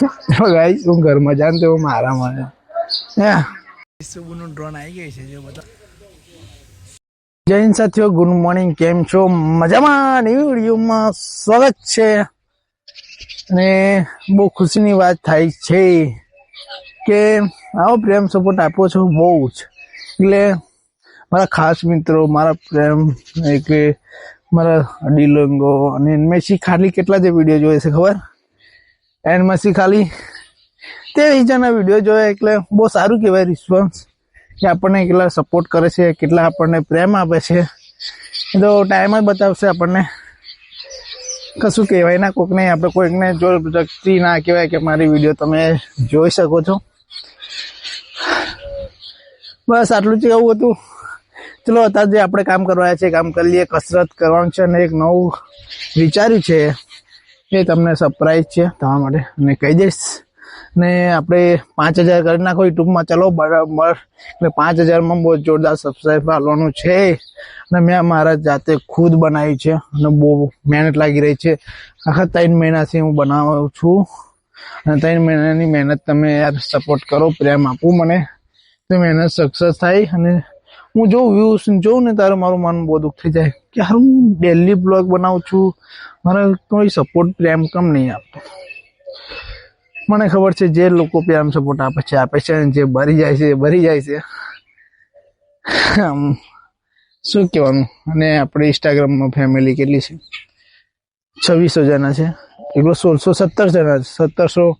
guys હું ઘરમાં જાઉં તો મારા મને સુબુનું ડ્રોન આવી ગઈ છે જો બધા જૈન સાથીઓ ગુડ મોર્નિંગ કેમ છો મજામાં નવી વિડીયોમાં સ્વાગત છે અને બહુ ખુશીની વાત થાય છે કે આવો પ્રેમ સપોર્ટ આપો છો બહુ જ એટલે મારા ખાસ મિત્રો મારા પ્રેમ કે મારા અડીલોંગો અને મેસી ખાલી કેટલા જે વિડીયો જોયે છે ખબર એન્ડ મેસી ખાલી તે રીતના વિડીયો જોયા એટલે બહુ સારું કહેવાય રિસ્પોન્સ કે આપણને કેટલા સપોર્ટ કરે છે કેટલા આપણને પ્રેમ આપે છે તો ટાઈમ જ બતાવશે આપણને કશું કહેવાય ના કોઈકને આપણે કોઈકને જો વ્યક્તિ ના કહેવાય કે મારી વિડીયો તમે જોઈ શકો છો બસ આટલું જ એવું હતું ચલો અત્યારે જે આપણે કામ કરવા છે કામ કરી લઈએ કસરત કરવાનું છે અને એક નવું વિચાર્યું છે એ તમને સરપ્રાઈઝ છે તમારા માટે અને કહી દઈશ ને આપણે 5000 કરી નાખો યુટ્યુબમાં ચલો બરાબર એટલે 5000માં બહુ જોરદાર સબસ્ક્રાઈબ આવવાનું છે અને મેં મારા જાતે ખુદ બનાવી છે અને બહુ મહેનત લાગી રહી છે આખા 3 મહિનાથી હું બનાવું છું અને 3 મહિનાની મહેનત તમે યાર સપોર્ટ કરો પ્રેમ આપું મને તો મહેનત સક્સેસ થાય અને હું જો વ્યૂઝ જોઉં ને ત્યારે મારું મન બહુ દુઃખ થઈ જાય કે હારું હું ડેલી બ્લોગ બનાવું છું મારે કોઈ સપોર્ટ પ્રેમ કમ નહીં આપતો મને ખબર છે જે લોકો પ્રેમ સપોર્ટ આપે છે જે ભરી જાય છે શું કહેવાનું અને આપણે ઇન્સ્ટાગ્રામમાં ફેમિલી કેટલી છે 2600 જણા છે એકલો 1617 જણા છે 1700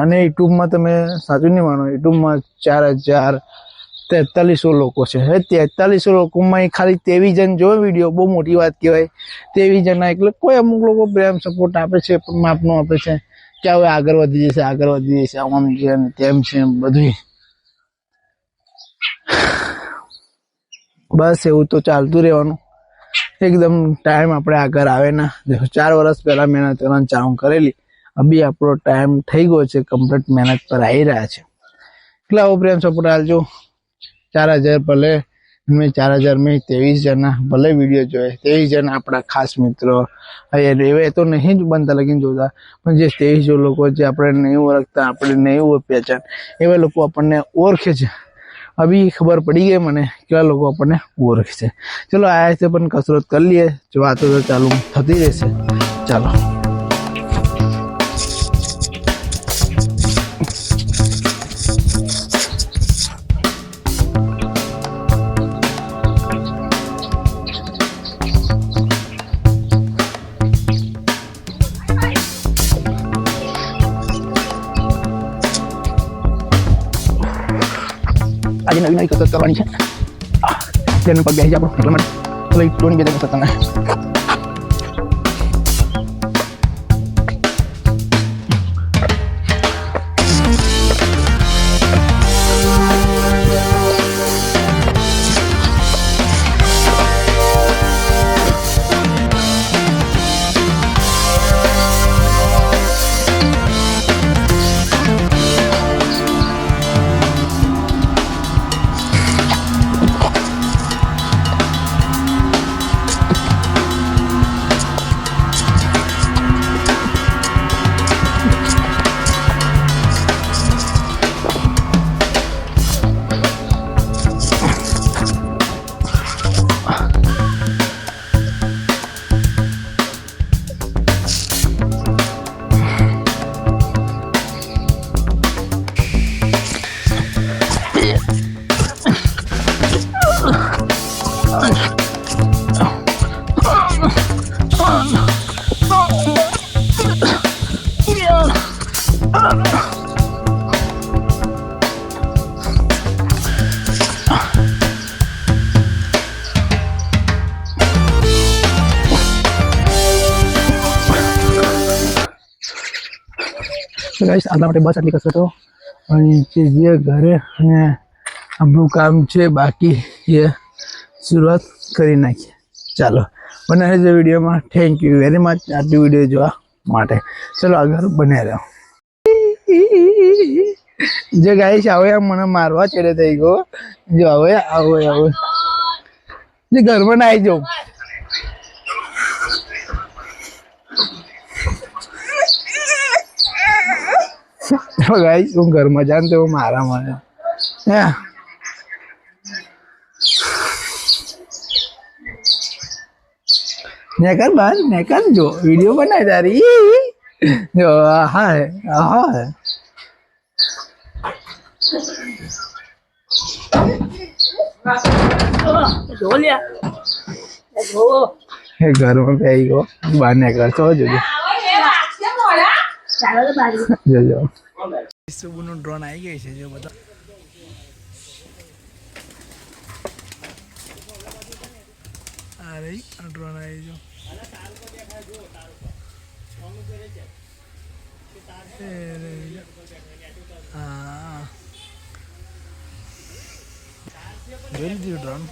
અને યુટ્યુબમાં તમે સાચું નહીં માનો યુટ્યુબમાં 4043 લોકો છે 43 લોકોમાં ખાલી 23 જણ જો વિડીયો બહુ મોટી વાત કહેવાય 23 જણા એટલે કોઈ અમુક લોકો પ્રેમ સપોર્ટ આપે છે પણ માપનો આપે છે કે હવે આગળ વધી જશે આમ છે અને તેમ છે બધું બસ એવું તો ચાલતું રહેવાનું એકદમ ટાઈમ આપણે આગળ આવે ના 4 વર્ષ પહેલા મહેનત કરવાનું ચાલુ કરેલી અભી આપણો ટાઈમ થઈ ગયો છે કમ્પ્લીટ મહેનત પર આવી રહ્યા છે એટલે આવો પ્રેમ સપોર્ટ આલજો 4000 ભલે મેં 4000 મેં 23 જણા ભલે વિડીયો જોયે 23 જણા આપણા ખાસ મિત્રો એ તો નહીં જ બનતા લગીને જોતા પણ જે 23 લોકો જે આપણે નહીં ઓળખતા આપણે નહીં હોય પહેચાન એવા લોકો આપણને ઓળખે છે અભી ખબર પડી ગઈ મને કેવા લોકો આપણને ઓળખે છે ચલો આયા છે પણ કસરત કરી લઈએ જો વાતો તો ચાલુ થતી રહેશે ચાલો આજે નવી કસરત કરવાની છે તેનું પગ બેસી આપણો એટલા માટે ચલો એટલું બે કસરત તમને ગાઈસ આટલા માટે બસ આટલી કસરતો અને જે ઘરે અને આપણું કામ છે બાકી એ શરૂઆત કરી નાખીએ ચાલો બનાવે છે વિડીયોમાં થેન્ક યુ વેરી મચ આટલી વિડીયો જોવા માટે ચલો આગળ બન્યા રહ્યો જે ગાઈસ આવે મને મારવા ચડે થઈ ગયો જો હવે આવે જે ઘરમાં ના આવી જાઉં ગાઈસ હું ઘરમાં જાઉં તો મારા મને હે નેકર બાર નેકર જો વિડીયો બનાય તારી જો હા હે એ ઘરમાં બેહી ગયો બહાર નેકર છો જોજો જોજો સુબુનું ડ્રોન આવી ગઈ છે જો બધા અરે ડ્રોન આવી જો હા જોઈ લીધું ડ્રોન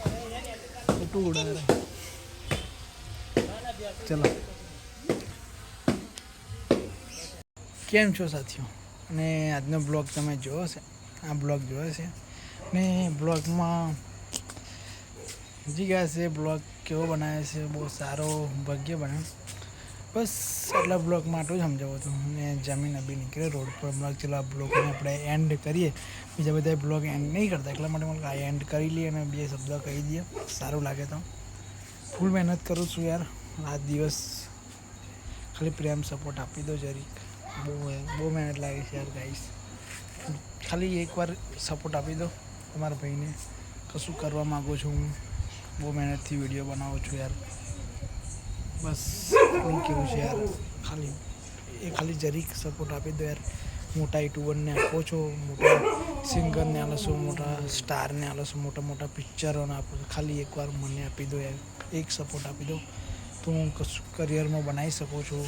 ફોટો ઉડાડે ચલો કેમ છો સાથીઓ અને આજનો બ્લોગ તમે જોયો છે આ બ્લોગ જોયો છે ને બ્લોગમાં જીગા છે બ્લોગ કેવો બનાવે છે બહુ સારો ભાગ્ય બને બસ એટલા બ્લોગમાં આટલું જ સમજાવું હતું ને જમીન અભી નીકળે રોડ પર બ્લોગ ચલો આ બ્લોગને આપણે એન્ડ કરીએ બીજા બધા બ્લોગ એન્ડ નહીં કરતા એટલા માટે મને આ એન્ડ કરી લઈએ અને બે શબ્દ કહી દઈએ સારું લાગે તો ફૂલ મહેનત કરું છું યાર રાત દિવસ ખાલી પ્રેમ સપોર્ટ આપી દો જરીક બહુ મહેનત લાગે છે યાર ગાઈસ ખાલી એકવાર સપોર્ટ આપી દો તમારા ભાઈને કશું કરવા માગું છું હું બહુ મહેનતથી વિડીયો બનાવું છું યાર બસ એવું કેવું છે યાર ખાલી જરીક સપોર્ટ આપી દો યાર મોટા યુટ્યુબરને આપો છો મોટા સિંગરને આલો છો મોટા સ્ટારને આલો છો મોટા પિક્ચરોને આપો છો ખાલી એકવાર મને આપી દો યાર એક સપોર્ટ આપી દો તો હું કશું કરિયરમાં બનાવી શકું છું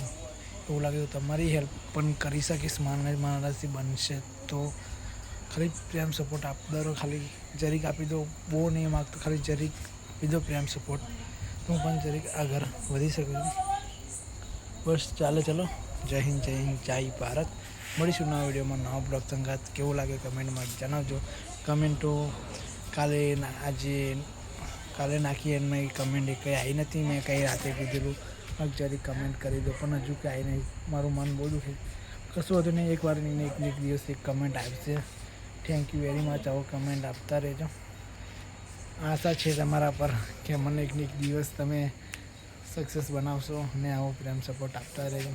એવું લાગે તો તમારી હેલ્પ પણ કરી શકીશ મારાથી બનશે તો ખાલી પ્રેમ સપોર્ટ આપતા રહો ખાલી જરીક આપી દો બહુ નહીં માગતો ખાલી જરીક આપી દો પ્રેમ સપોર્ટ તો હું પણ જરીક આગળ વધી શકું છું બસ ચાલો જય હિન્દ જય ભારત મળીશું નવા વિડીયોમાં નવા બ્લોગ સંગાત કેવું લાગે કમેન્ટમાં જણાવજો કમેન્ટો કાલે નાખી એમાં કમેન્ટ કંઈ આવી નથી મેં કંઈ રાતે કીધેલું જરીક કમેન્ટ કરી દો પણ હજુ કંઈ નહીં મારું મન બહુ દુખે કશું હતું નહીં એકવાર નહીં એક દિવસ એક કમેન્ટ આવશે થેન્ક યુ વેરી મચ આવો કમેન્ટ આપતા રહેજો આશા છે તમારા પર કે મને એક દિવસ તમે સક્સેસ બનાવશો અને આવો પ્રેમ સપોર્ટ આપતા રહેજો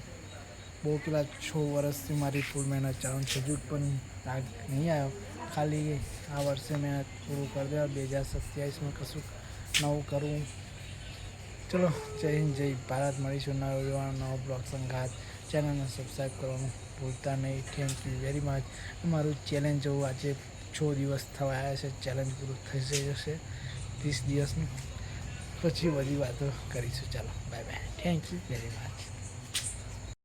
બહુ પેલા 6 વર્ષથી મારી ફૂલ મહેનત ચાલુ છે હજુ પણ રાગ નહીં આવ્યો ખાલી આ વર્ષે મહેનત પૂરું કરી દેવા 2027માં કશું નવું કરવું ચલો જય હિન્દ જય ભારત મળીશું નવો બ્લોગ સંગાત ચેનલને સબસ્ક્રાઈબ કરવાનું ભૂલતા નહીં થેન્ક યુ વેરી મચ મારું ચેલેન્જ જેવું આજે 6 દિવસ થવા આવ્યા છે ચેલેન્જ પૂરું થઈ જશે 30 દિવસનું પછી બધી વાતો કરીશું ચાલો bye thank you very much